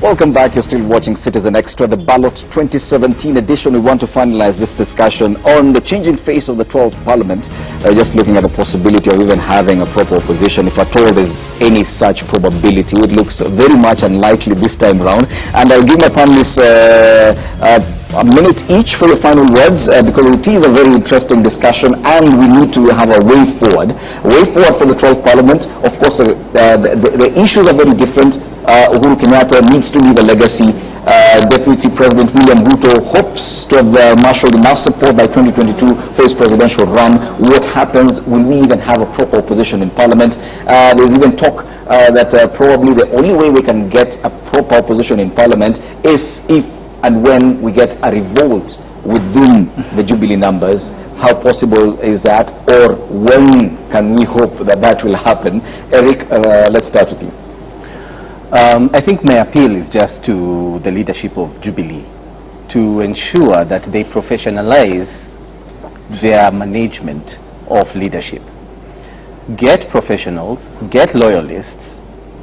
Welcome back. You're still watching Citizen Extra, the ballot 2017 edition. We want to finalize this discussion on the changing face of the 12th Parliament. Just looking at the possibility of even having a proper opposition. If at all there's any such probability, it looks very much unlikely this time round. And I'll give my panelists a minute each for your final words, because it is a very interesting discussion and we need to have a way forward. Way forward for the 12th Parliament. Of course, the issues are very different. Uhuru Kenyatta needs to leave a legacy. Deputy President William Ruto hopes to have marshaled enough support by 2022 for his presidential run. What happens? Will we even have a proper opposition in Parliament? There's even talk that probably the only way we can get a proper opposition in Parliament is if and when we get a revolt within the Jubilee numbers. How possible is that, or when can we hope that that will happen? Eric, let's start with you. I think my appeal is just to the leadership of Jubilee to ensure that they professionalize their management of leadership. Get professionals, get loyalists,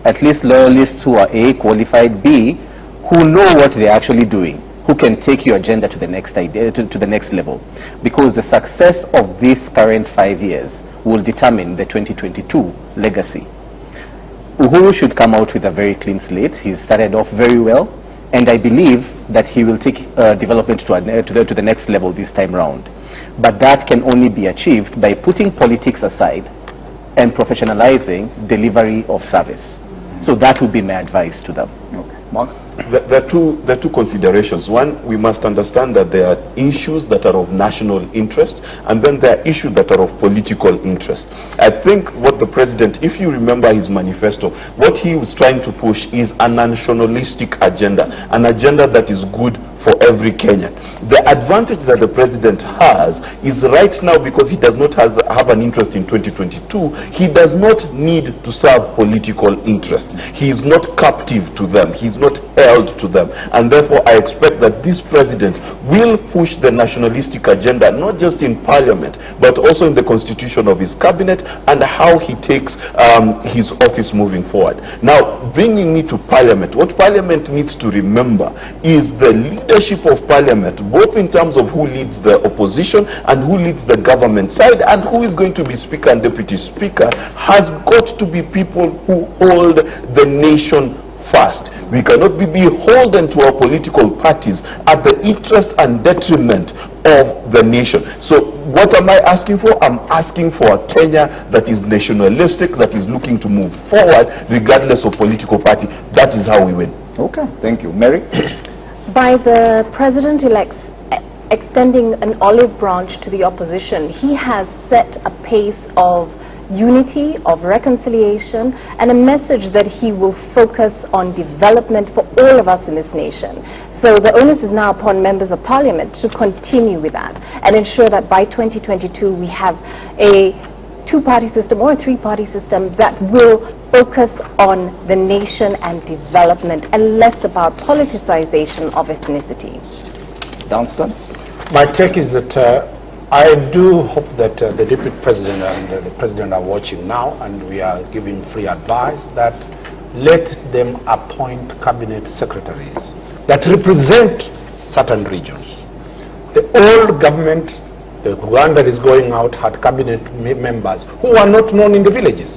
at least loyalists who are A, qualified, B, who know what they're actually doing, who can take your agenda to the next idea, to the next level. Because the success of this current 5 years will determine the 2022 legacy. Uhuru should come out with a very clean slate. He's started off very well, and I believe that he will take development to the next level this time round. But that can only be achieved by putting politics aside and professionalizing delivery of service. So that would be my advice to them. Okay. Mark? There are two considerations. One, we must understand that there are issues that are of national interest, and then there are issues that are of political interest. I think what the president, if you remember his manifesto, what he was trying to push is a nationalistic agenda, an agenda that is good for every Kenyan. The advantage that the president has is right now, because he does not have an interest in 2022, he does not need to serve political interest. He is not captive to them. He is not held to them. And therefore, I expect that this president will push the nationalistic agenda, not just in parliament, but also in the constitution of his cabinet and how he takes his office moving forward. Now, bringing me to parliament, what parliament needs to remember is the leadership of parliament, both in terms of who leads the opposition and who leads the government side and who is going to be speaker and deputy speaker, has got to be people who hold the nation first. We cannot be beholden to our political parties at the interest and detriment of the nation. So what am I asking for? I'm asking for a Kenya that is nationalistic, that is looking to move forward regardless of political party. That is how we win. Okay, thank you. Mary? By the president-elect extending an olive branch to the opposition, he has set a pace of unity, of reconciliation, and a message that he will focus on development for all of us in this nation. So the onus is now upon members of parliament to continue with that and ensure that by 2022 we have a two-party system or a three-party system that will focus on the nation and development and less about politicization of ethnicity. Dunstan? My take is that I do hope that the Deputy President and the President are watching now, and we are giving free advice that let them appoint cabinet secretaries that represent certain regions. The old government, the one that is going out, had cabinet members who are not known in the villages.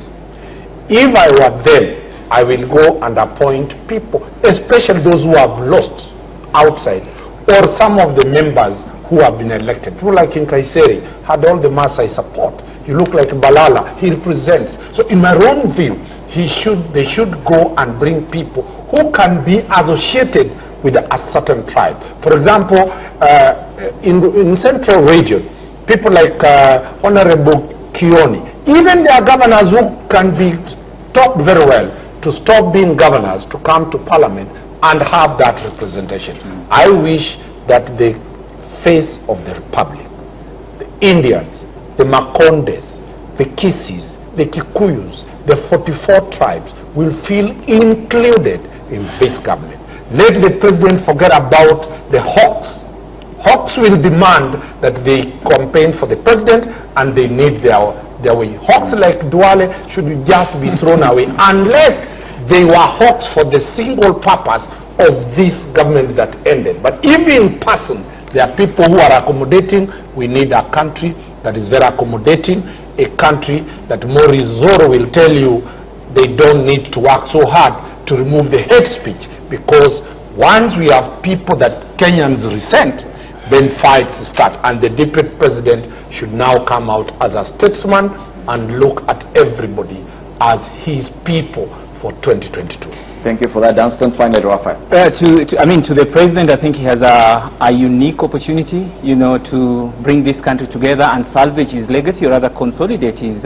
If I were them, I will go and appoint people, especially those who have lost outside, or some of the members who have been elected. People like in Kaiseri had all the Maasai support. You look like Balala, he represents. So in my own view, they should go and bring people who can be associated with a certain tribe. For example, in central region, people like Honorable Kioni, even their governors who can be talked very well to stop being governors, to come to parliament and have that representation. I wish that the face of the republic, the Indians, the Makondes, the Kisis, the Kikuyus, the 44 tribes will feel included in this government. Let the president forget about the hawks. Hawks will demand that they campaign for the president and they need their way. Hawks like Duale should just be thrown away unless they were hawks for the single purpose of this government that ended. But even in person, there are people who are accommodating. We need a country that is very accommodating, a country that Maurice Zoro will tell you they don't need to work so hard to remove the hate speech, because once we have people that Kenyans resent, then fights start, and the deputy president should now come out as a statesman and look at everybody as his people for 2022. Thank you for that, Dunstan. Finally, Raphael. To the president, I think he has a unique opportunity, to bring this country together and salvage his legacy, or rather consolidate his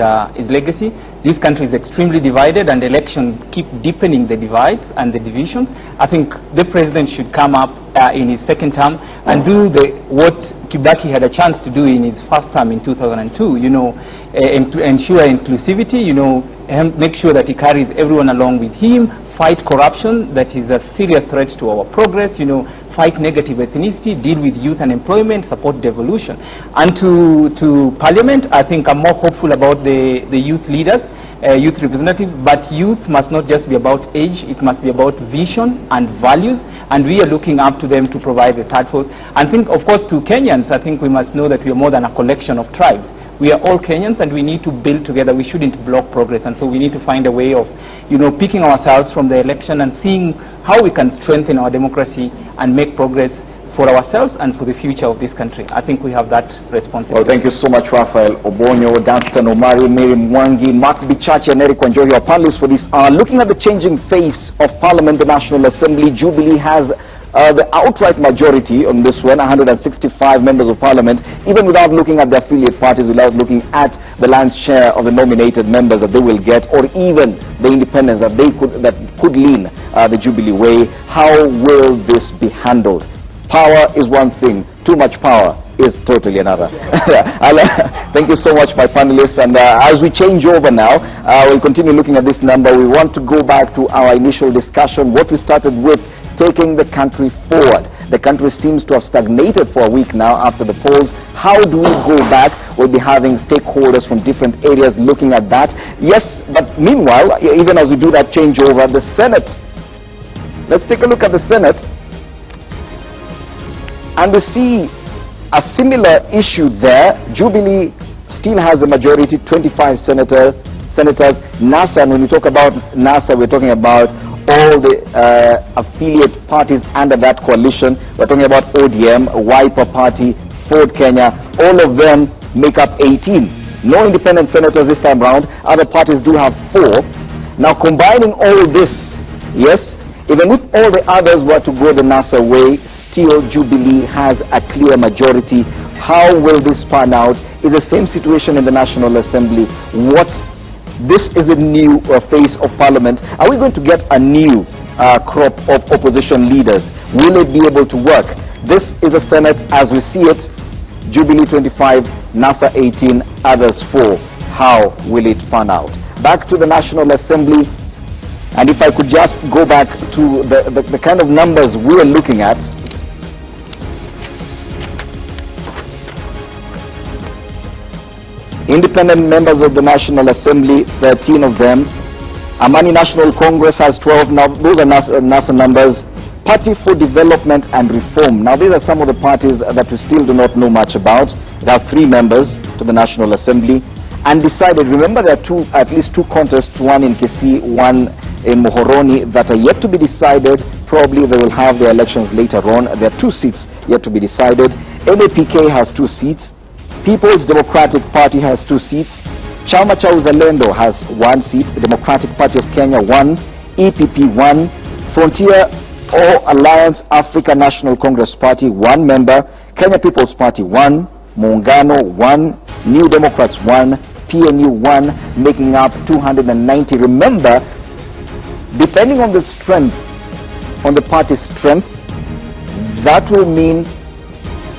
legacy. This country is extremely divided, and elections keep deepening the divides and the divisions. I think the president should come up in his second term and do what Kibaki had a chance to do in his first term in 2002, and to ensure inclusivity, make sure that he carries everyone along with him, fight corruption that is a serious threat to our progress, fight negative ethnicity, deal with youth unemployment, support devolution. And to Parliament, I think I'm more hopeful about the youth leaders, youth representatives, but youth must not just be about age, it must be about vision and values, and we are looking up to them to provide the third force. And think, of course, to Kenyans, I think we must know that we are more than a collection of tribes. We are all Kenyans, and we need to build together. We shouldn't block progress, and so we need to find a way of, picking ourselves from the election and seeing how we can strengthen our democracy and make progress for ourselves and for the future of this country. I think we have that responsibility. Well, thank you so much, Raphael Obonyo, Dunstan Omari, Mary Mwangi, Mark Bichachi, and Eric Wanjohi, our panelists for this hour. Looking at the changing face of Parliament, the National Assembly, Jubilee has the outright majority on this one, 165 members of Parliament, even without looking at the affiliate parties, without looking at the lion's share of the nominated members that they will get, or even the independents that could lean the Jubilee way. How will this be handled? Power is one thing, too much power is totally another. Thank you so much, my panelists. And as we change over now, we'll continue looking at this number. We want to go back to our initial discussion, what we started with, taking the country forward. The country seems to have stagnated for a week now after the polls. How do we go back? We'll be having stakeholders from different areas looking at that. Yes, but meanwhile, even as we do that changeover, the Senate. Let's take a look at the Senate. And we see a similar issue there. Jubilee still has a majority, 25 senators. NASA, and when we talk about NASA, we're talking about all the affiliate parties under that coalition. We're talking about ODM, Wiper Party, Ford Kenya. All of them make up 18. No independent senators this time round. Other parties do have 4. Now, combining all this, yes, even if all the others were to go the NASA way, still Jubilee has a clear majority. How will this pan out? It's the same situation in the National Assembly. This is a new face of Parliament. Are we going to get a new crop of opposition leaders? Will it be able to work? This is a Senate as we see it. Jubilee 25, NASA 18, others 4. How will it pan out? Back to the National Assembly. And if I could just go back to the kind of numbers we are looking at. Independent members of the National Assembly, 13 of them. Amani National Congress has 12. Now, those are NASA numbers. Party for Development and Reform. Now, these are some of the parties that we still do not know much about. It has 3 members to the National Assembly. Undecided. Remember, there are at least two contests, one in Kisii, one in Muhoroni, that are yet to be decided. Probably they will have their elections later on. There are 2 seats yet to be decided. NAPK has 2 seats. People's Democratic Party has 2 seats. Chama cha Uzalendo has 1 seat. The Democratic Party of Kenya 1. EPP 1. Frontier or Alliance Africa National Congress Party 1 member. Kenya People's Party 1. Muungano 1. New Democrats 1. PNU 1, making up 290. Remember, depending on the strength, on the party's strength, that will mean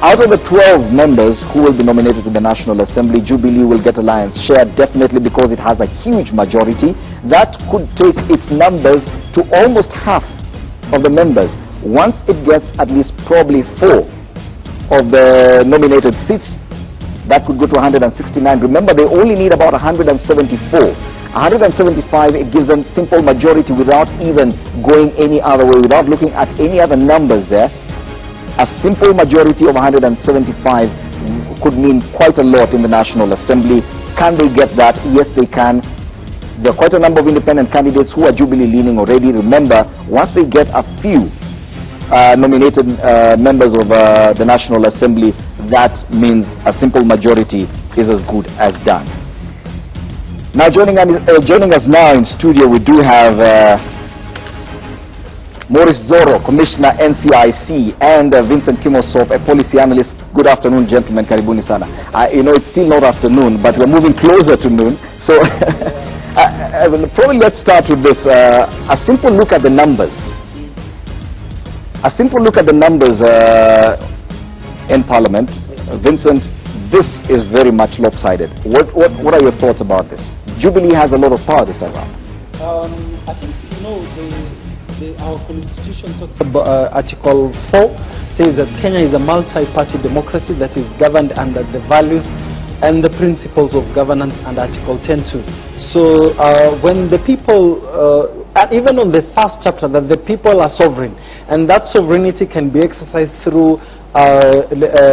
out of the 12 members who will be nominated to the National Assembly, Jubilee will get a lion's share, definitely, because it has a huge majority. That could take its numbers to almost half of the members. Once it gets at least probably 4 of the nominated seats, that could go to 169. Remember, they only need about 174. 175, it gives them simple majority without even going any other way, without looking at any other numbers there. A simple majority of 175 could mean quite a lot in the National Assembly. Can they get that? Yes, they can. There are quite a number of independent candidates who are Jubilee leaning already. Remember, once they get a few nominated members of the National Assembly, that means a simple majority is as good as done. Now joining us now in studio, we do have Maurice Zoro, Commissioner NCIC, and Vincent Kimosop, a policy analyst. Good afternoon, gentlemen. Karibuni sana. You know, it's still not afternoon, but we're moving closer to noon. So probably let's start with this. A simple look at the numbers. A simple look at the numbers in Parliament. Vincent, this is very much lopsided. What are your thoughts about this? Jubilee has a lot of power this time around. I think, you know, our constitution talks about Article 4 says that Kenya is a multi-party democracy that is governed under the values and the principles of governance, and Article 10 too. So when the people, even on the first chapter, that the people are sovereign, and that sovereignty can be exercised through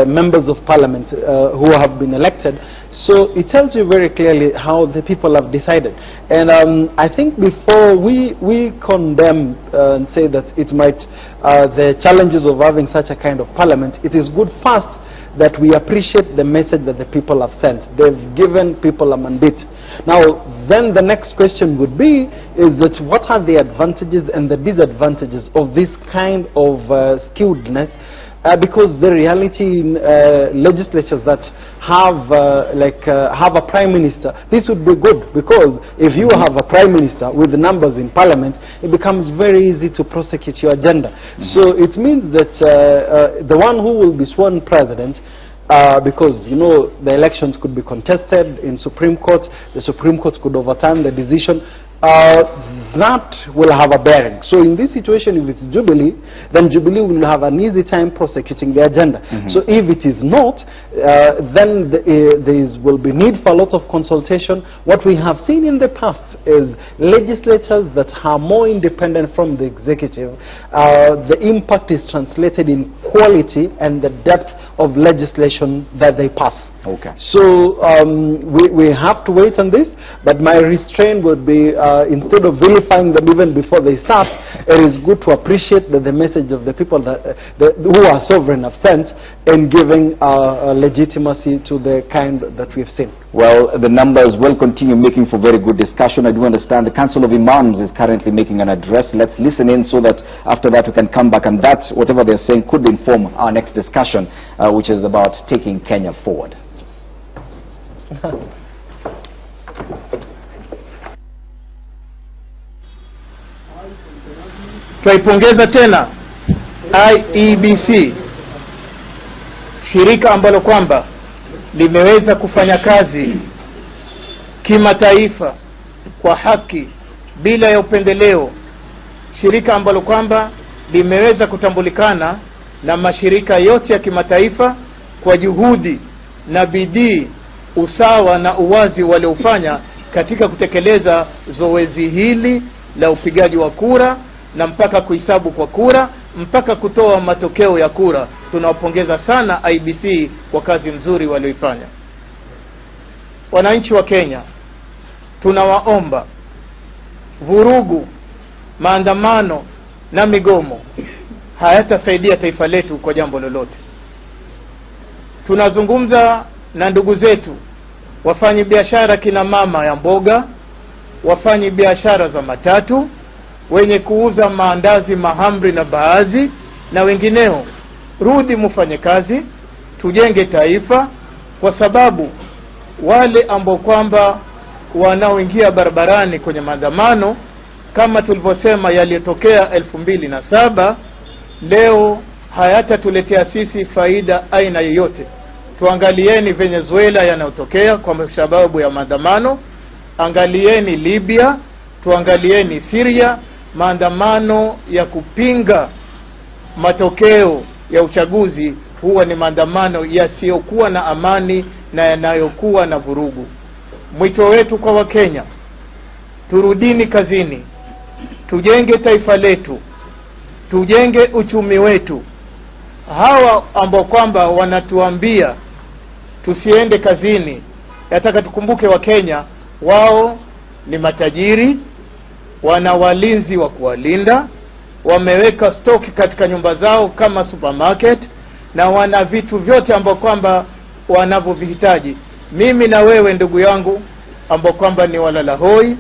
members of parliament who have been elected. So it tells you very clearly how the people have decided. And I think before we condemn and say that it might, the challenges of having such a kind of parliament, it is good first that we appreciate the message that the people have sent. They've given people a mandate. Now, then the next question would be, is that what are the advantages and the disadvantages of this kind of skewedness? Because the reality in legislatures that have have a prime minister, this would be good, because if you have a prime minister with the numbers in parliament, it becomes very easy to prosecute your agenda. So it means that the one who will be sworn president, because, you know, the elections could be contested in Supreme Court, the Supreme Court could overturn the decision, that will have a bearing. So in this situation, if it's Jubilee, then Jubilee will have an easy time prosecuting the agenda. So if it is not, then there will be need for a lot of consultation. What we have seen in the past is legislatures that are more independent from the executive, the impact is translated in quality and the depth of legislation that they pass. Okay. So we have to wait on this, but my restraint would be, instead of vilifying them even before they start, it is good to appreciate that the message of the people that who are sovereign have sent in giving legitimacy to the kind that we've seen. Well, the numbers will continue making for very good discussion. I do understand the Council of Imams is currently making an address. Let's listen in so that after that we can come back, and that, whatever they're saying, could inform our next discussion, which is about taking Kenya forward. Twaipongeza tena IEBC, shirika ambalo kwamba limeweza kufanya kazi kimataifa kwa haki bila ya upendeleo, shirika ambalo kwamba limeweza kutambulikana na mashirika yote ya kimataifa kwa juhudi na bidii, usawa na uwazi waliofanya katika kutekeleza zoezi hili la upigaji wa kura na mpaka kuhesabu kwa kura mpaka kutoa matokeo ya kura. Tunawapongeza sana IEBC kwa kazi nzuri walioifanya. Wananchi wa Kenya, tunawaomba vurugu, maandamano na migomo hayatasaidia taifa letu kwa jambo lolote. Tunazungumza na ndugu zetu wafanyi biashara, kina mama ya mboga, wafanyi biashara za matatu, wenye kuuza maandazi, mahamri na baazi na wengineo. Rudi mufanye kazi, tujenge taifa, kwa sababu wale ambao kwamba wanaoingia barabarani kwenye maandamano kama tulivyosema yaliyotokea 2007 leo hayatatuletea sisi faida aina yoyote. Tuangalieni Venezuela yanayotokea kwa sababu ya maandamano, angalieni Libya, tuangalieni Syria, maandamano ya kupinga matokeo ya uchaguzi huwa ni maandamano yasiyokuwa na amani na yanayokuwa na vurugu. Mwito wetu kwa Wakenya turudini kazini, tujenge taifa letu, tujenge uchumi wetu. Hawa ambao kwamba wanatuambia tusiende kazini, nataka tukumbuke wa Kenya, wao ni matajiri, wana walinzi wa kuwalinda, wameweka stoki katika nyumba zao kama supermarket, na wana vitu vyote ambao kwamba wanavyovihitaji. Mimi na wewe ndugu yangu ambao kwamba ni walala hoi,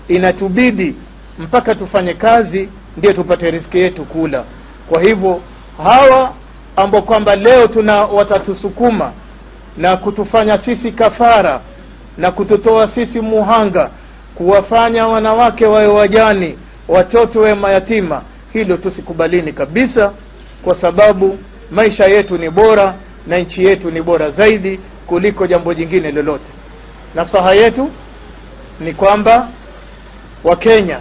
inatubidi mpaka tufanye kazi ndio tupate riziki yetu kula. Kwa hivyo hawa ambao kwamba leo watatusukuma na kutufanya sisi kafara na kututoa sisi muhanga, kuwafanya wanawake wawe wajani, watoto wawe mayatima, hilo tusikubalini kabisa, kwa sababu maisha yetu ni bora na nchi yetu ni bora zaidi kuliko jambo jingine lolote. Nasaha yetu ni kwamba wa Kenya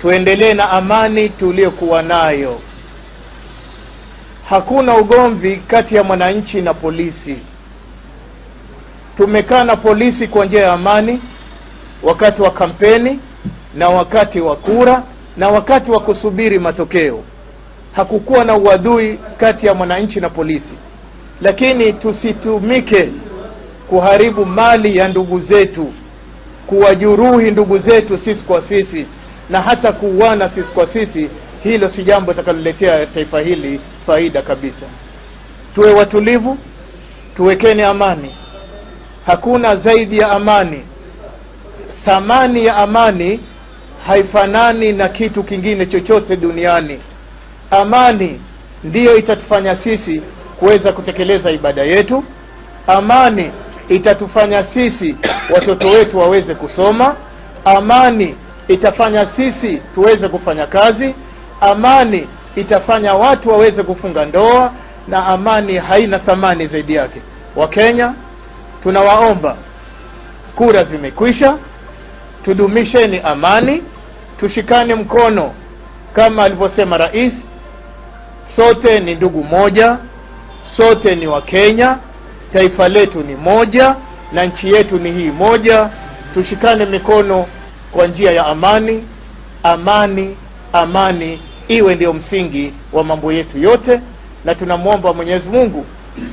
tuendelee na amani tuliyokuwa nayo. Hakuna ugomvi kati ya mwananchi na polisi. Tumekaa na polisi kwa njia ya amani wakati wa kampeni na wakati wa kura na wakati wa kusubiri matokeo. Hakukuwa na uadui kati ya mwananchi na polisi. Lakini tusitumike kuharibu mali ya ndugu zetu, kuwajeruhi ndugu zetu sisi kwa sisi, na hata kuuana sisi kwa sisi. Hilo si jambo litakaloletea taifa hili faida kabisa. Tuwe watulivu, tuwekeni amani. Hakuna zaidi ya amani. Thamani ya amani haifanani na kitu kingine chochote duniani. Amani ndiyo itatufanya sisi kuweza kutekeleza ibada yetu. Amani itatufanya sisi watoto wetu waweze kusoma. Amani itafanya sisi tuweze kufanya kazi. Amani itafanya watu waweze kufunga ndoa, na amani haina thamani zaidi yake. Wa Kenya, tunawaomba, kura zimekwisha, tudumisheni amani, tushikane mkono kama alivyosema rais. Sote ni ndugu moja, sote ni wa Kenya, taifa letu ni moja na nchi yetu ni hii moja. Tushikane mikono kwa njia ya amani. Amani, amani iwe ndio msingi wa mambo yetu yote, na tunamuomba Mwenyezi Mungu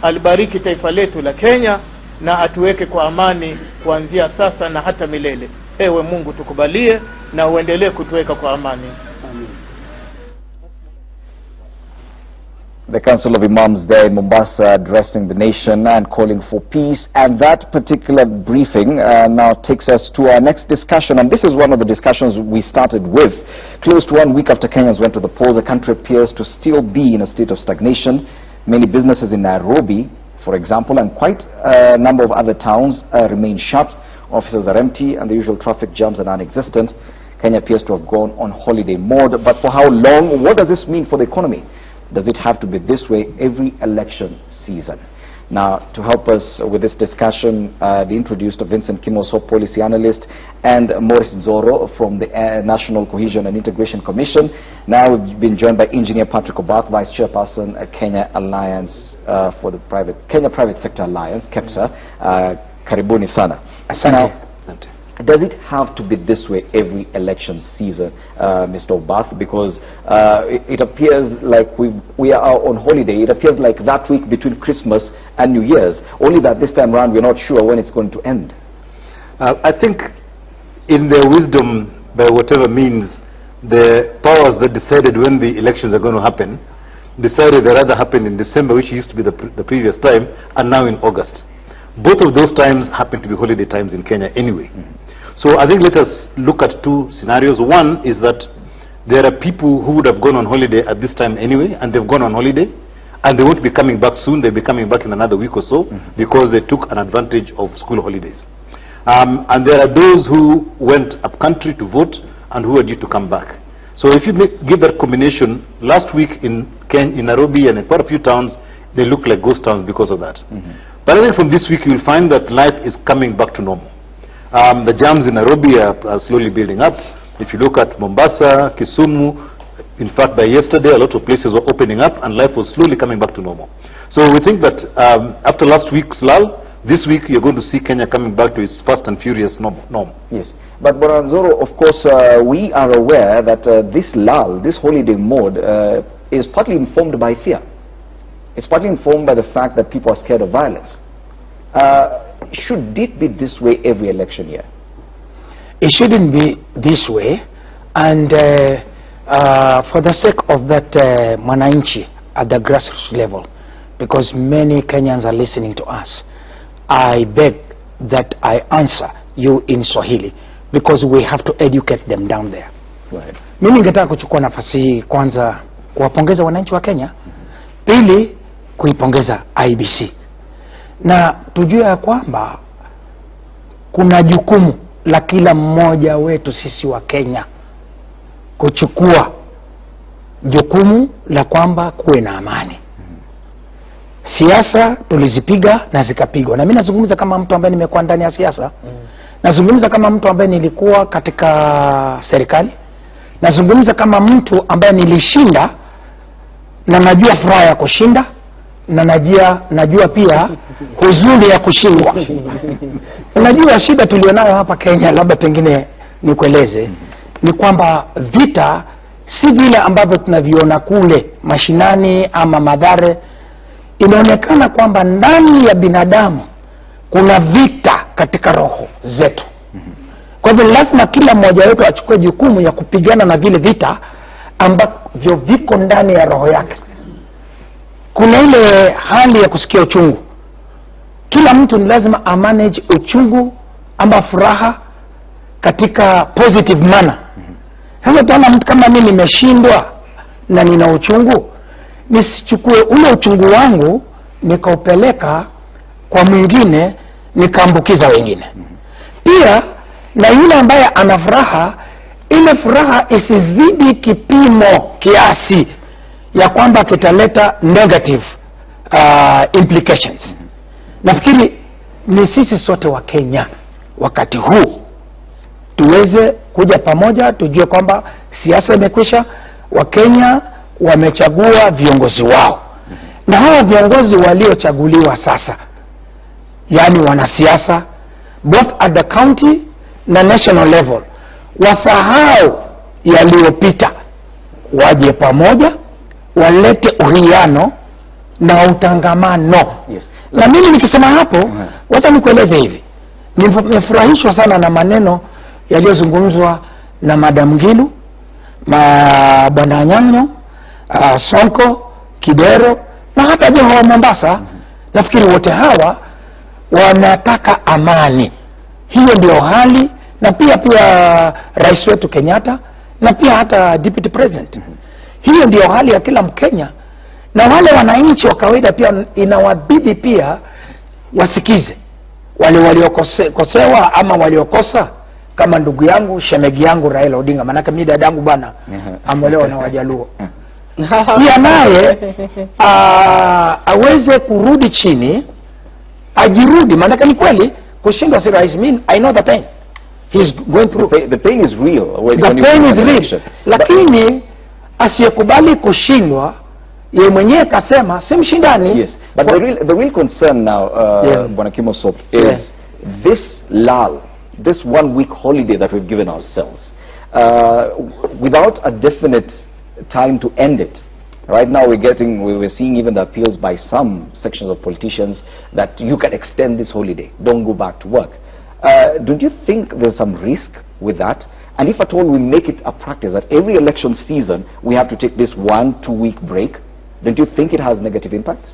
alibariki taifa letu la Kenya na atuweke kwa amani kuanzia sasa na hata milele. Ewe Mungu tukubalie na uendelee kutuweka kwa amani. Amen. The Council of Imams there in Mombasa addressing the nation and calling for peace, and that particular briefing now takes us to our next discussion, and this is one of the discussions we started with. Close to 1 week after Kenyans went to the polls, the country appears to still be in a state of stagnation. Many businesses in Nairobi, for example, and quite a number of other towns remain shut. Offices are empty and the usual traffic jams are non-existent. Kenya appears to have gone on holiday mode, but for how long? What does this mean for the economy? Does it have to be this way every election season? Now, to help us with this discussion, they introduced Vincent Kimoso, policy analyst, and Maurice Zoro from the National Cohesion and Integration Commission. Now we've been joined by Engineer Patrick Obath, Vice Chairperson, Kenya Alliance for the Kenya Private Sector Alliance, KEPSA. Karibuni sana. Now, does it have to be this way every election season, Mr. Obath? Because it appears like we are on holiday. It appears like that week between Christmas and New Year's. Only that this time around we're not sure when it's going to end. I think in their wisdom, by whatever means, the powers that decided when the elections are going to happen, decided they rather happen in December, which used to be the previous time, and now in August. Both of those times happen to be holiday times in Kenya anyway. So I think let us look at two scenarios. One is that there are people who would have gone on holiday at this time anyway, and they've gone on holiday, and they won't be coming back soon. They'll be coming back in another week or so, because they took an advantage of school holidays. And there are those who went up country to vote and who are due to come back. So if you give that combination, last week in Nairobi and in quite a few towns, they look like ghost towns because of that. But I think from this week you'll find that life is coming back to normal. The jams in Nairobi are slowly building up. If you look at Mombasa, Kisumu, in fact by yesterday a lot of places were opening up and life was slowly coming back to normal. So we think that after last week's lull, this week you're going to see Kenya coming back to its fast and furious norm. Yes. But Boranzoro, of course, we are aware that this lull, this holiday mode, is partly informed by fear. It's partly informed by the fact that people are scared of violence. Should it be this way every election year? It shouldn't be this way, and for the sake of that Mwananchi at the grassroots level, because many Kenyans are listening to us, I beg that I answer you in Swahili, because we have to educate them down there. Mimi ningetaka kuchukua nafasi hii kwanza kuwapongeza wananchi wa Kenya, pili kuipongeza IBC, na tujue ya kwamba kuna jukumu la kila mmoja wetu sisi wa Kenya kuchukua jukumu la kwamba kuwe na amani. Siasa tulizipiga na zikapigwa, na mimi nazungumza kama mtu ambaye nimekuwa ndani ya siasa, nazungumza kama mtu ambaye nilikuwa katika serikali, nazungumza kama mtu ambaye nilishinda na najua furaha ya kushinda, na najua pia huzuni ya kushindwa. Unajua shida tulionayo hapa Kenya, labda pengine nikueleze, ni kwamba vita si vile ambavyo tunaviona kule mashinani ama Mathare. Inaonekana kwamba ndani ya binadamu kuna vita katika roho zetu. Kwa hivyo lazima kila mmoja wetu achukue jukumu ya kupigana na vile vita ambavyo viko ndani ya roho yake. Kuna ile hali ya kusikia uchungu. Kila mtu ni lazima amanage uchungu ama furaha katika positive manner. Sasa tunaona mtu kama mimi nimeshindwa na nina uchungu, nisichukue ule uchungu wangu nikaupeleka kwa mwingine nikaambukiza wengine. Pia na yule ambaye ana furaha, ile furaha isizidi kipimo kiasi ya kwamba kitaleta negative implications. Nafikiri ni sisi sote wa Kenya wakati huu tuweze kuja pamoja, tujue kwamba siasa imekwisha, wa Kenya wamechagua viongozi wao, na hawa viongozi waliochaguliwa sasa, yani wanasiasa both at the county na national level, wasahau yaliyopita, waje pamoja, walete uhiano na utangamano. Na mimi nikisema hapo, wacha nikueleze hivi, nimefurahishwa sana na maneno yaliyozungumzwa na Madam Ngilu, Bwana Nyang'o, Sonko, Kidero na hata Joho wa Mombasa. Nafikiri wote hawa wanataka amani. Hiyo ndio hali, na pia rais wetu Kenyatta, na pia hata deputy president. Hiyo ndio hali ya kila Mkenya, na wale wananchi wa kawaida pia inawabidi pia wasikize wale waliokosewa ama waliokosa, kama ndugu yangu shemegi yangu Raila Odinga, manake mimi dadangu bwana amolewa na Wajaluo. Pia naye aweze kurudi chini, ajirudi, manake ni kweli kushindwa si rahisi. I know the pain he's going through. The pain is real. The pain is real. Lakini asiyekubali kushindwa, yeye mwenyewe kasema si mshindani. Yes, but the real concern now, Bwana Kimosop, is this lull, this 1 week holiday that we've given ourselves, without a definite time to end it. Right now we're seeing even the appeals by some sections of politicians that you can extend this holiday, don't go back to work. Don't you think there's some risk with that? And if at all we make it a practice that every election season we have to take this 1-2 week break, don't you think it has negative impacts?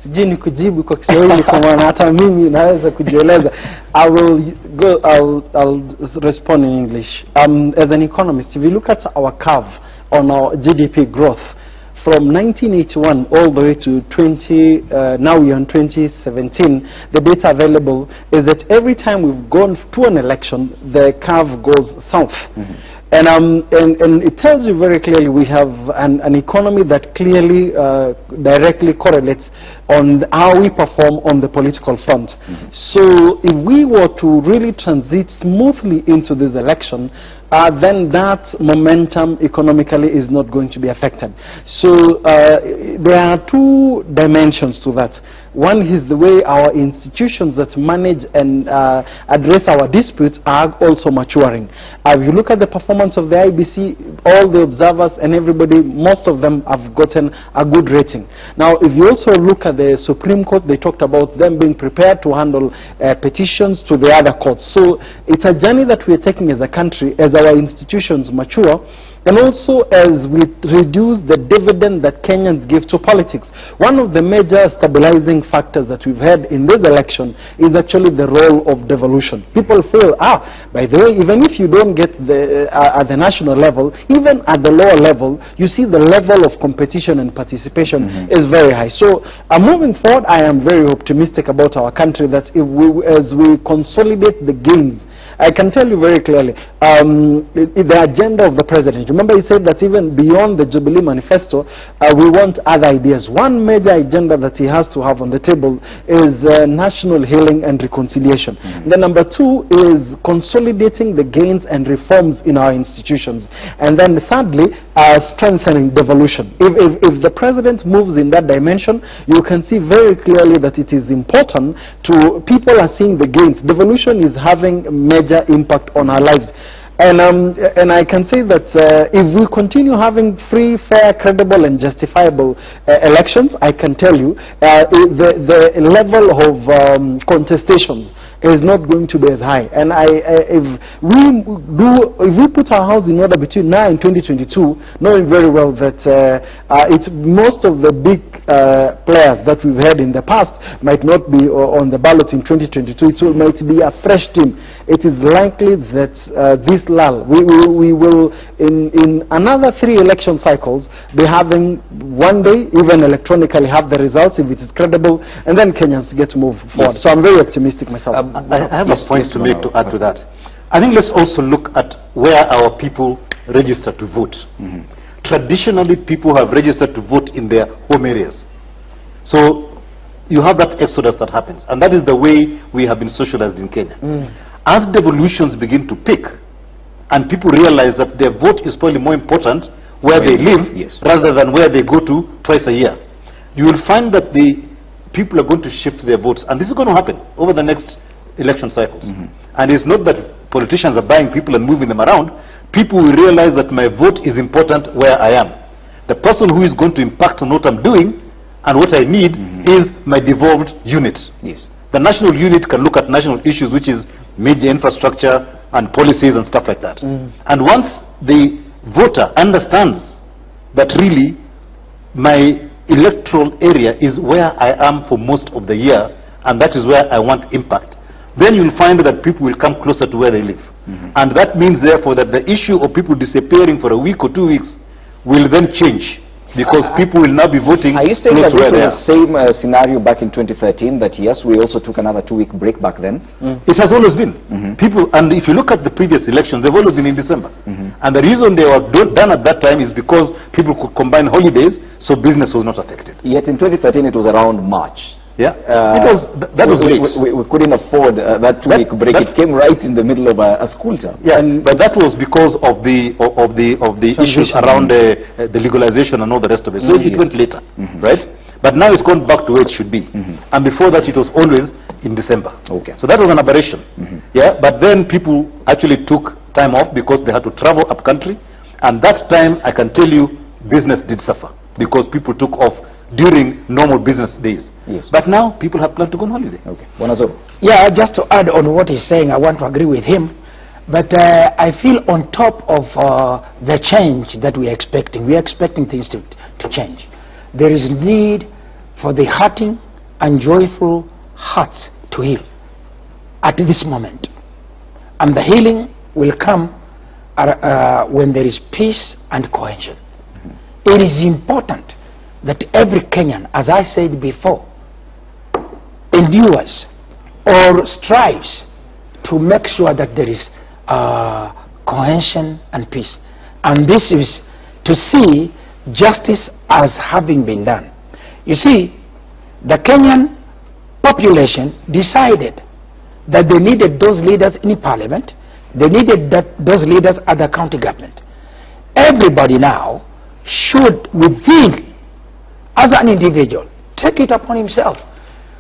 Sijini kujibu kwa Kiswahili kwa maana hata mimi naweza kujieleza. I'll respond in English. As an economist, if you look at our curve on our GDP growth from 1981 all the way to now we're in 2017, the data available is that every time we've gone to an election, the curve goes south. And it tells you very clearly we have an economy that clearly directly correlates on how we perform on the political front. So if we were to really transit smoothly into this election, then that momentum economically is not going to be affected. So there are two dimensions to that. One is the way our institutions that manage and address our disputes are also maturing. If you look at the performance of the IBC, all the observers and everybody, most of them have gotten a good rating. Now, if you also look at the Supreme Court, they talked about them being prepared to handle petitions to the other courts. So it's a journey that we are taking as a country, as our institutions mature, and also as we reduce the dividend that Kenyans give to politics. One of the major stabilizing factors that we've had in this election is actually the role of devolution. People feel, by the way, even if you don't get at the national level, even at the lower level, you see the level of competition and participation is very high. So moving forward, I am very optimistic about our country, that as we consolidate the gains, I can tell you very clearly, the agenda of the president. Remember, he said that even beyond the Jubilee Manifesto, we want other ideas. One major agenda that he has to have on the table is national healing and reconciliation. The number two is consolidating the gains and reforms in our institutions. And then thirdly, strengthening devolution. If the president moves in that dimension, you can see very clearly that it is important to, people are seeing the gains. Devolution is having major impact on our lives. And I can say that if we continue having free, fair, credible and justifiable elections, I can tell you the level of contestations is not going to be as high. And if we put our house in order between now and 2022, knowing very well that it's most of the big players that we've had in the past might not be on the ballot in 2022, it might be a fresh team. It is likely that this lull, we will in another 3 election cycles be having one day, even electronically, have the results if it is credible, and then Kenyans get to move forward. So I'm very optimistic myself. I have a point to make to add to that. I think let's also look at where our people register to vote. Traditionally, people have registered to vote in their home areas. So you have that exodus that happens, and that is the way we have been socialized in Kenya. As devolutions begin to pick, and people realize that their vote is probably more important where they live rather than where they go to twice a year, you will find that the people are going to shift their votes, and this is going to happen over the next election cycles. And it's not that politicians are buying people and moving them around. People will realize that my vote is important where I am. The person who is going to impact on what I'm doing and what I need is my devolved unit. The national unit can look at national issues, which is major infrastructure and policies and stuff like that. And once the voter understands that really my electoral area is where I am for most of the year, and that is where I want impact, then you'll find that people will come closer to where they live. And that means, therefore, that the issue of people disappearing for a week or 2 weeks will then change, because people will now be voting Are you saying close that to where this they is are. the same scenario back in 2013, that yes, we also took another 2-week break back then? It has always been. People, and if you look at the previous elections, they've always been in December. And the reason they were done at that time is because people could combine holidays, so business was not affected. Yet in 2013 it was around March. Because that was late. We couldn't afford that 2-week break. It came right in the middle of a school term. But that was because of the issues around the legalization and all the rest of it. So it went later, right? But now it's gone back to where it should be. And before that, it was always in December. So that was an aberration. But then people actually took time off because they had to travel up country, and that time I can tell you business did suffer because people took off during normal business days. But now people have planned to go on holiday. Yeah, just to add on what he's saying, I want to agree with him. But I feel on top of the change that we are expecting things to change. There is need for the hurting and joyful hearts to heal at this moment. And the healing will come when there is peace and cohesion. It is important that every Kenyan, as I said before, endures or strives to make sure that there is cohesion and peace. And this is to see justice as having been done. You see, the Kenyan population decided that they needed those leaders in parliament, they needed those leaders at the county government. Everybody now should, within, as an individual, take it upon himself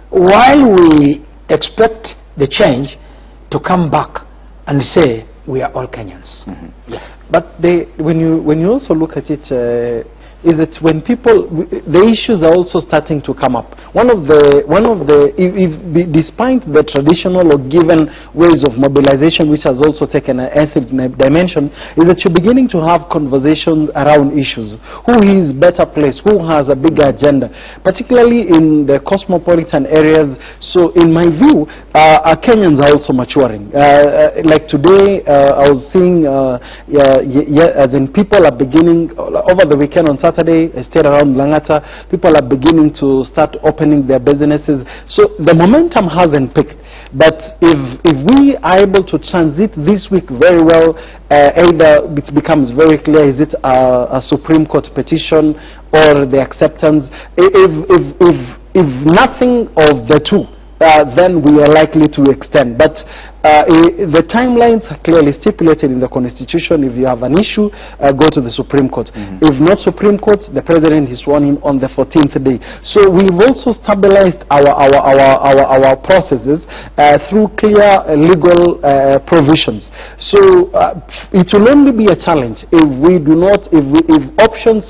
while we expect the change to come back and say we are all Kenyans. Yeah. But when you also look at it, is that when people, the issues are also starting to come up. Despite the traditional or given ways of mobilization, which has also taken an ethnic dimension, is that you're beginning to have conversations around issues. Who is better placed? Who has a bigger agenda? Particularly in the cosmopolitan areas. So in my view, Kenyans are also maturing. Like today, I was seeing, as in people are beginning, over the weekend on Saturday, I stayed around Langata, people are beginning to start opening their businesses. So the momentum hasn't picked. But if we are able to transit this week very well, either it becomes very clear, is it a Supreme Court petition or the acceptance? If nothing of the two, then we are likely to extend. But the timelines are clearly stipulated in the Constitution. If you have an issue, go to the Supreme Court. If not Supreme Court, the President is sworn in on the 14th day. So we've also stabilized our processes through clear legal provisions. So it will only be a challenge if we do not, if options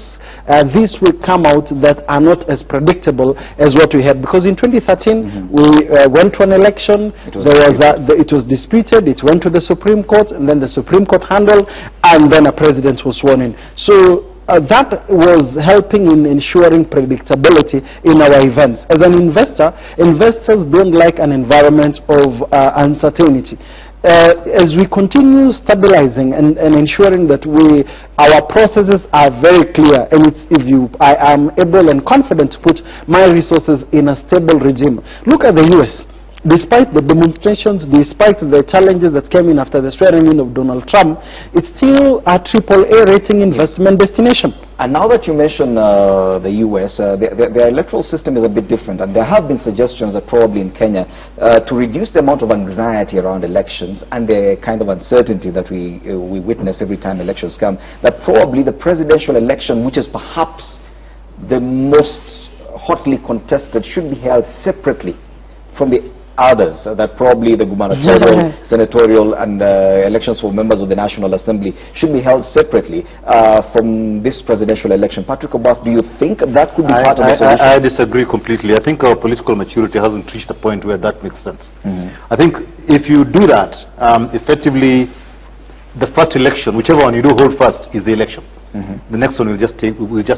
this will come out that are not as predictable as what we had, because in 2013 we went to an election, it was disputed, it went to the Supreme Court, and then the Supreme Court handled, and then a president was sworn in. So that was helping in ensuring predictability in our events. As an investor, investors don't like an environment of uncertainty. As we continue stabilizing and ensuring that our processes are very clear, and I am able and confident to put my resources in a stable regime. Look at the US. Despite the demonstrations, despite the challenges that came in after the swearing-in of Donald Trump, it's still a AAA rating investment destination. And now that you mention the US, their electoral system is a bit different, and there have been suggestions that probably in Kenya, to reduce the amount of anxiety around elections and the kind of uncertainty that we witness every time elections come, that probably the presidential election, which is perhaps the most hotly contested, should be held separately from the others, that probably the gubernatorial, senatorial, and elections for members of the National Assembly should be held separately from this presidential election. Patrick Obas, do you think that could be part of the solution? I disagree completely. I think our political maturity hasn't reached a point where that makes sense. I think if you do that, effectively, the first election, whichever one you do hold first, is the election. The next one will just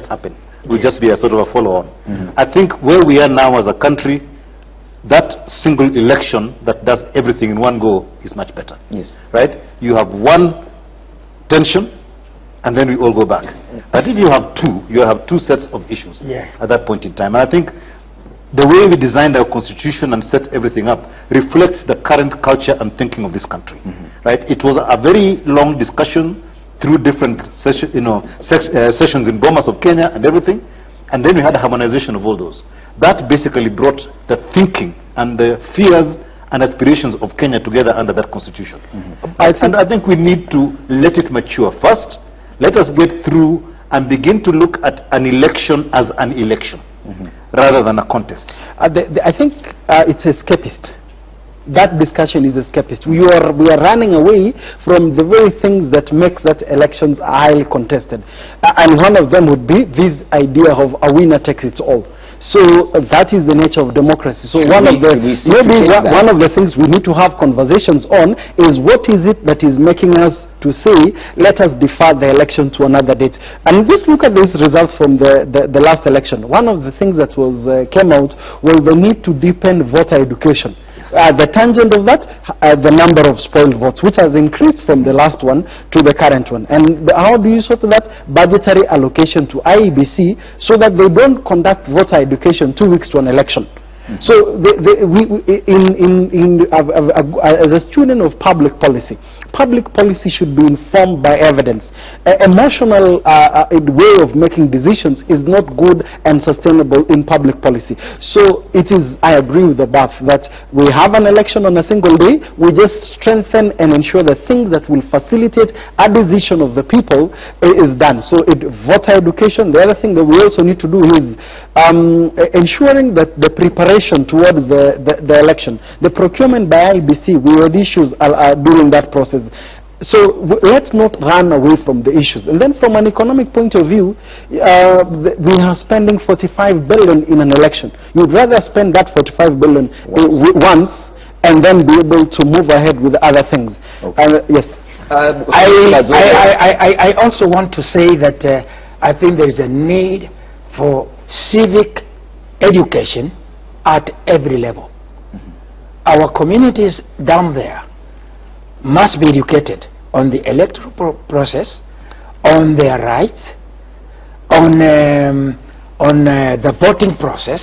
happen. Will just be a sort of a follow-on. I think where we are now as a country, that single election that does everything in one go is much better. Yes. Right? You have one tension, and then we all go back. But if you have two, you have two sets of issues at that point in time. And I think the way we designed our constitution and set everything up reflects the current culture and thinking of this country. Right? It was a very long discussion through different sessions in Bomas of Kenya and everything, and then we had a harmonization of all those. That basically brought the thinking and the fears and aspirations of Kenya together under that constitution. I think we need to let it mature first. Let us get through and begin to look at an election as an election rather than a contest. I think it's escapist. That discussion is escapist. We are running away from the very things that makes that elections highly contested. And one of them would be this idea of a winner takes it all. So that is the nature of democracy. So one of the things we need to have conversations on is what is it that is making us to say, let us defer the election to another date. And just look at these results from the last election. One of the things that came out was the need to deepen voter education. The tangent of that, the number of spoiled votes, which has increased from the last one to the current one. And how do you sort that? Budgetary allocation to IEBC so that they don't conduct voter education 2 weeks to an election. So as a student of public policy should be informed by evidence. emotional way of making decisions is not good and sustainable in public policy. So it is, I agree with the BAF that we have an election on a single day, we just strengthen and ensure the things that will facilitate a decision of the people is done. So voter education, the other thing that we also need to do is ensuring that the preparation towards the election, the procurement by IBC, we had issues during that process. So let's not run away from the issues. And then from an economic point of view, we are spending 45 billion in an election. You'd rather spend that 45 billion once and then be able to move ahead with other things. Okay. Yes. I also want to say that I think there is a need for civic education at every level. Our communities down there must be educated on the electoral process, on their rights, on the voting process,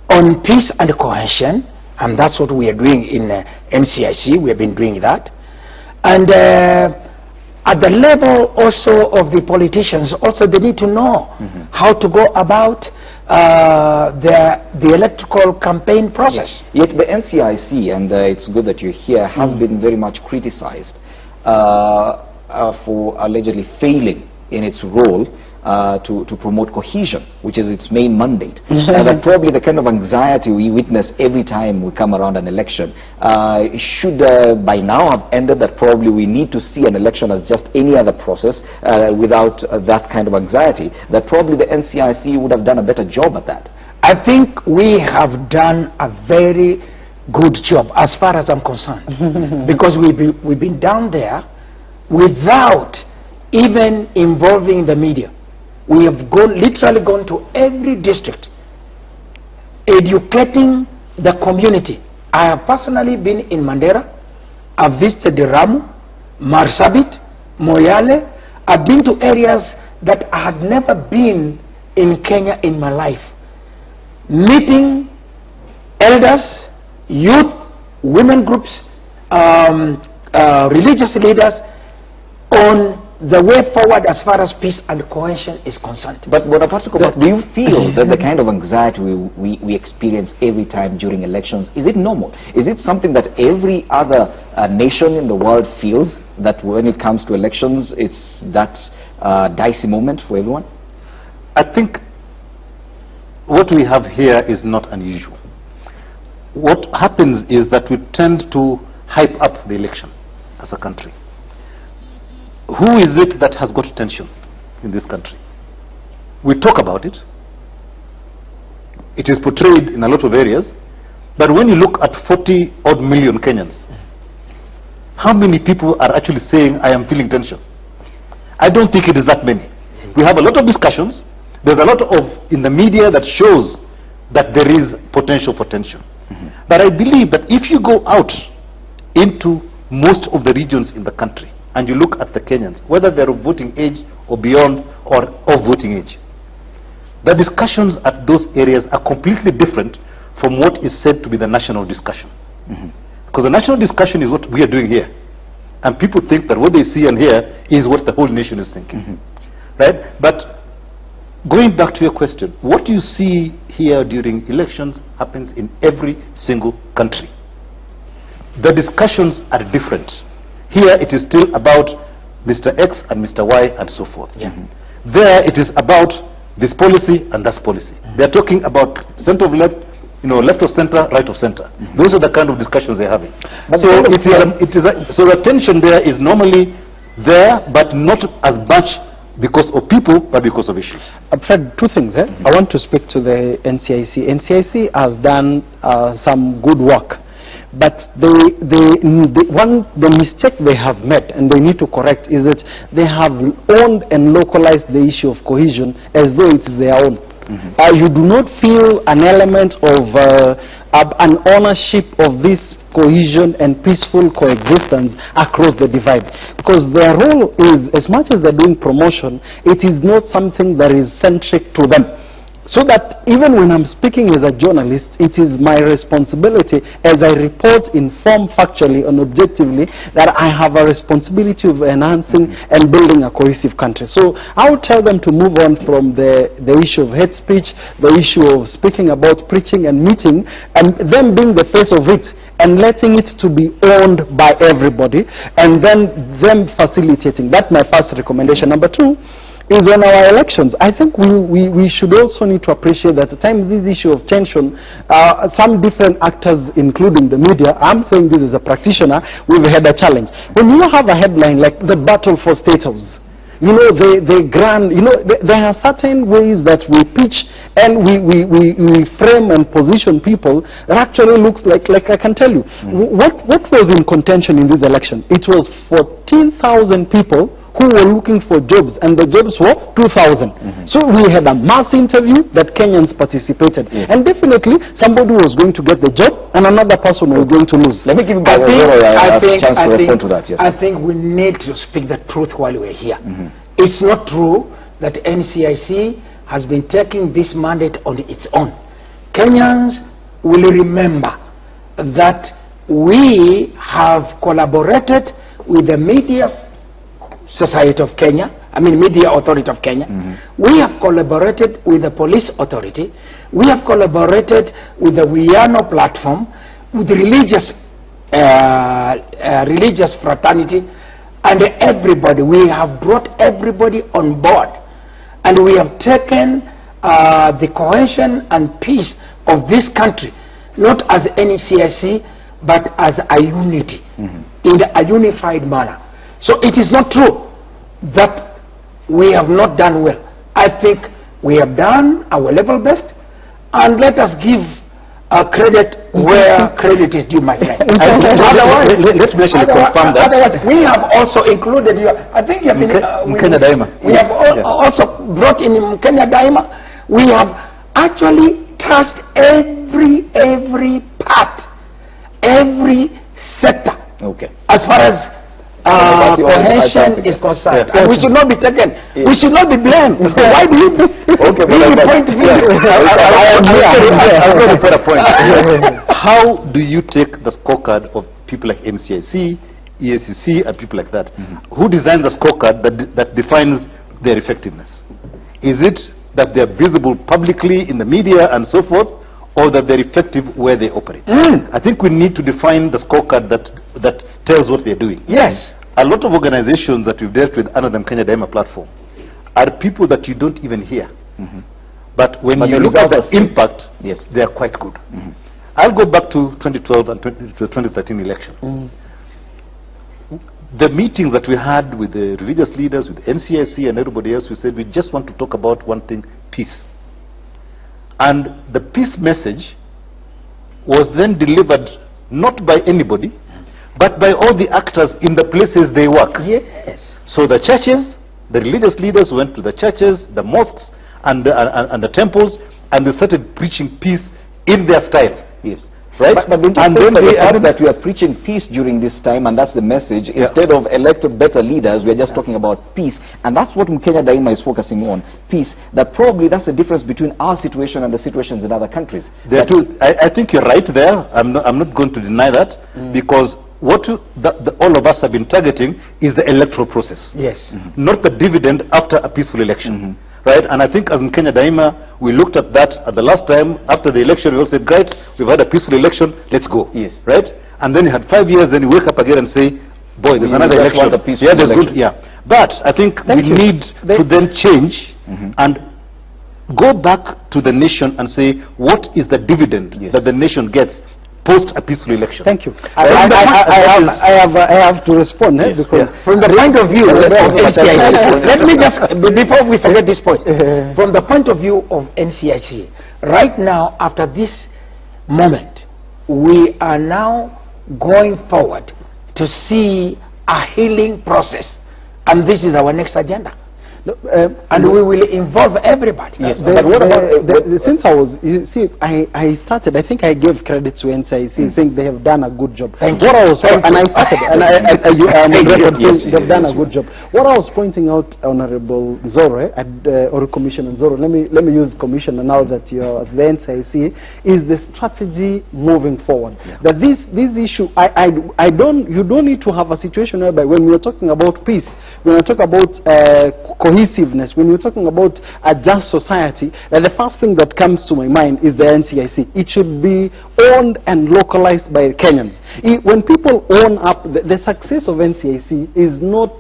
on peace and cohesion, and that's what we are doing in NCIC. We have been doing that. And at the level also of the politicians, also they need to know how to go about the electoral campaign process. Yes. Yet the NCIC, and it's good that you're here, has been very much criticized for allegedly failing in its role to promote cohesion, which is its main mandate. That probably the kind of anxiety we witness every time we come around an election should by now have ended, that probably we need to see an election as just any other process without that kind of anxiety, that probably the NCIC would have done a better job at that. I think we have done a very good job as far as I'm concerned because we've been down there without even involving the media. We have literally gone to every district, educating the community. I have personally been in Mandera, I've visited Ramu, Marsabit, Moyale. I've been to areas that I had never been in Kenya in my life, meeting elders, youth, women groups, religious leaders on the way forward as far as peace and cohesion is concerned. But do you feel that the kind of anxiety we experience every time during elections, is it normal? Is it something that every other nation in the world feels, that when it comes to elections it's that dicey moment for everyone? I think what we have here is not unusual. What happens is that we tend to hype up the election as a country. Who is it that has got tension in this country? We talk about it. It is portrayed in a lot of areas. But when you look at 40-odd million Kenyans, how many people are actually saying, I am feeling tension? I don't think it is that many. We have a lot of discussions. There's a lot in the media that shows that there is potential for tension. But I believe that if you go out into most of the regions in the country and you look at the Kenyans, whether they're of voting age or beyond or of voting age, the discussions at those areas are completely different from what is said to be the national discussion. Because the national discussion is what we are doing here. And people think that what they see and hear is what the whole nation is thinking. Right? But going back to your question, what you see here during elections happens in every single country. The discussions are different. Here it is still about Mr. X and Mr. Y and so forth. There it is about this policy and that policy. They are talking about center of left, left of center, right of center. Those are the kind of discussions they're having. So so the tension there is normally there, but not as much because of people, but because of issues. Fred, two things. I want to speak to the NCIC. NCIC has done some good work, but the mistake they have made and they need to correct is that they have owned and localized the issue of cohesion as though it's their own. You do not feel an element of an ownership of this cohesion and peaceful coexistence across the divide, because their role is, as much as they're doing promotion, it is not something that is centric to them. so that even when I'm speaking as a journalist, it is my responsibility as I report informed factually and objectively that I have a responsibility of enhancing and building a cohesive country. So I would tell them to move on from the issue of hate speech, the issue of speaking about preaching and meeting, and them being the face of it, and letting it to be owned by everybody, and then them facilitating. That's my first recommendation. Number two is on our elections. I think we should also need to appreciate that at times this issue of tension, some different actors, including the media, I'm saying this as a practitioner, we've had a challenge. When you have a headline like the battle for State House, you know, there are certain ways that we pitch and we frame and position people that actually looks like I can tell you, what was in contention in this election? It was 14,000 people who were looking for jobs, and the jobs were 2,000. So we had a mass interview that Kenyans participated. And definitely somebody was going to get the job and another person was going to lose. Let me give you guys a chance to respond to that. Yes. I think we need to speak the truth while we're here. It's not true that NCIC has been taking this mandate on its own. Kenyans will remember that we have collaborated with the Media Society of Kenya, Media Authority of Kenya. We have collaborated with the Police Authority. We have collaborated with the Wiano platform, with religious fraternity, and everybody. We have brought everybody on board, and we have taken the cohesion and peace of this country, not as NCIC, but as a unity, in a unified manner. So it is not true that we have not done well. I think we have done our level best, and let us give credit where credit is due, my friend. Otherwise, we have also included you. I think you have been, we have also brought in Kenya Daima. We have actually touched every part, every sector. Okay. As far as cohesion is concerned, and we should not be taken. We should not be blamed. Why do you point fingers? I'm going to put a point. How do you take the scorecard of people like NCIC, EACC, and people like that? Who designs the scorecard that defines their effectiveness? Is it that they are visible publicly in the media and so forth, or that they're effective where they operate? I think we need to define the scorecard that tells what they're doing. Yes. A lot of organizations that we've dealt with under the Kenya Daima platform are people that you don't even hear. But when you look at the impact, yes, they are quite good. I'll go back to 2012 and the 2013 election. The meetings that we had with the religious leaders, with NCIC and everybody else, we said we just want to talk about one thing: peace. And the peace message was then delivered not by anybody, but by all the actors in the places they work. Yes. So the churches, the religious leaders went to the churches, the mosques, and the temples, and they started preaching peace in their style. Yes. Right? But and then they added that we are preaching peace during this time, and that's the message. Instead of elected better leaders, we are just talking about peace. And that's what Kenya Daima is focusing on, peace. That probably that's the difference between our situation and the situations in other countries. I think you're right there. I'm not going to deny that, because what all of us have been targeting is the electoral process. Yes. Not the dividend after a peaceful election. Right? And I think as in Kenya Daima, we looked at that at the last time. After the election, we all said, great, we've had a peaceful election, let's go. Yes. Right? And then you had 5 years, then you wake up again and say, boy, there's another election. But I think we need to then change and go back to the nation and say, what is the dividend that the nation gets post a peaceful election? Thank you. I have to respond, because from the point of view of NCIC, let me just, before we forget this point, from the point of view of NCIC, right now, after this moment, we are now going forward to see a healing process, and this is our next agenda. and we will involve everybody. Yes, but what about since I was, you see, I started. I think I gave credit to NCIC. I think they have done a good job. They've done a good job. What I was pointing out, Honorable Zoro, or Commissioner Zoro, let me use Commissioner now that you're at the NCIC, is the strategy moving forward. That this issue, you don't need to have a situation whereby when we are talking about peace, when we talk about cohesiveness, when we're talking about a just society, the first thing that comes to my mind is the NCIC. It should be owned and localized by Kenyans. When people own up, the success of NCIC is not,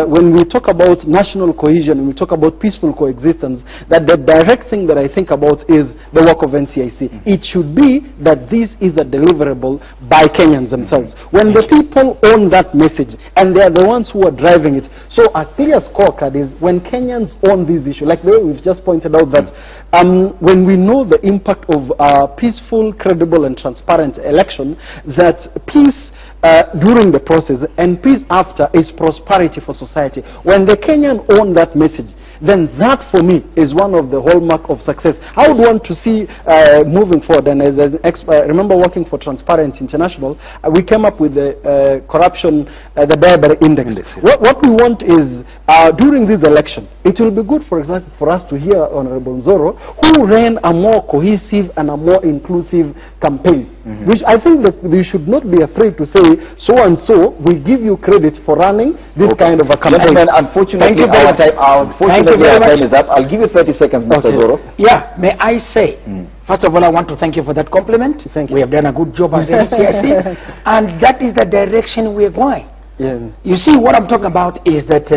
when we talk about national cohesion, when we talk about peaceful coexistence, that the direct thing that I think about is the work of NCIC. It should be that this is a deliverable by Kenyans themselves. When the people own that message, and they are the ones who are driving it. So a clear scorecard is when Kenyans own this issue, like the way we've just pointed out that when we know the impact of peaceful, credible and transparent election, that peace during the process and peace after is prosperity for society. When the Kenyan own that message, then that for me is one of the hallmark of success. I would want to see moving forward, and as an expert, I remember working for Transparency International, we came up with the corruption, the Bear Index. What we want is, during this election, it will be good, for example, for us to hear Honorable Zoro, who ran a more cohesive and a more inclusive campaign. Which I think that we should not be afraid to say, so and so, we give you credit for running this kind of a campaign. Unfortunately, our time is up. I'll give you 30 seconds, Mr. Zoro. Yeah, may I say, first of all, I want to thank you for that compliment. We have done a good job as the NCIC, and that is the direction we are going. You see, what I'm talking about is that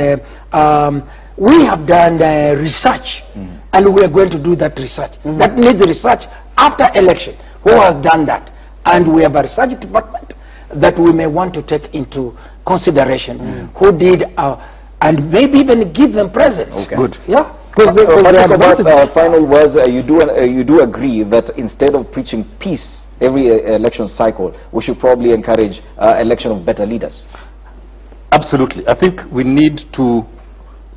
we have done research, and we are going to do that research. That needs research after election. Who has done that? And we have a research department that we may want to take into consideration. Who did, and maybe even give them presents. Good. Yeah. Final words. You do agree that instead of preaching peace every election cycle, we should probably encourage election of better leaders. Absolutely. I think we need to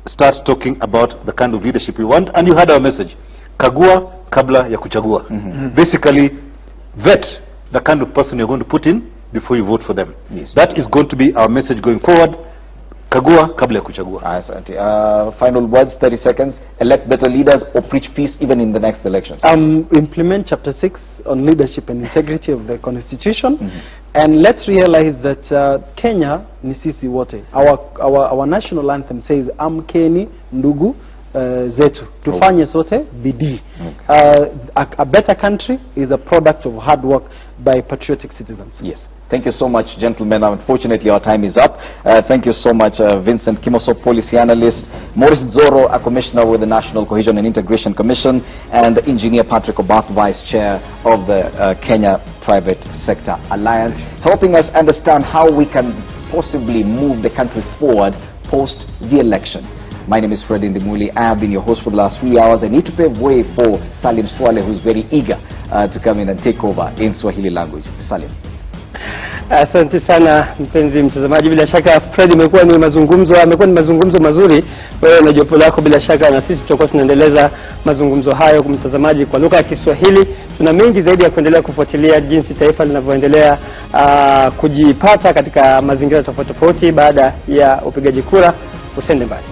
start talking about the kind of leadership we want, and you had our message. Kagua kabla ya kuchagua. Basically, vet the kind of person you're going to put in before you vote for them. That is going to be our message going forward. Kagua kabla ya kuchagua. Final words, 30 seconds. Elect better leaders or preach peace even in the next elections. Implement Chapter 6 on leadership and integrity of the Constitution. And let's realize that Kenya ni sisi wote. Our national anthem says, Amkeni ndugu zetu. Tufanye sote bidii. A better country is a product of hard work by patriotic citizens. Yes. Thank you so much, gentlemen. Unfortunately, our time is up. Thank you so much, Vincent Kimoso, policy analyst, Maurice Zoro, a commissioner with the National Cohesion and Integration Commission, and Engineer Patrick Obath, vice chair of the Kenya Private Sector Alliance, helping us understand how we can possibly move the country forward post the election. My name is Fred Ndimuli. I have been your host for the last 3 hours. I need to pave way for Salim Swale, who is very eager to come in and take over in Swahili language. Salim. Asante sana mpenzi mtazamaji, bila shaka Fred, amekuwa ni mazungumzo mazuri wewe na jopo lako, bila shaka na sisi tutakuwa tunaendeleza mazungumzo hayo kwa mtazamaji kwa lugha ya Kiswahili. Tuna mengi zaidi ya kuendelea kufuatilia jinsi taifa linavyoendelea kujipata katika mazingira tofauti baada ya upigaji kura. Usende mbali.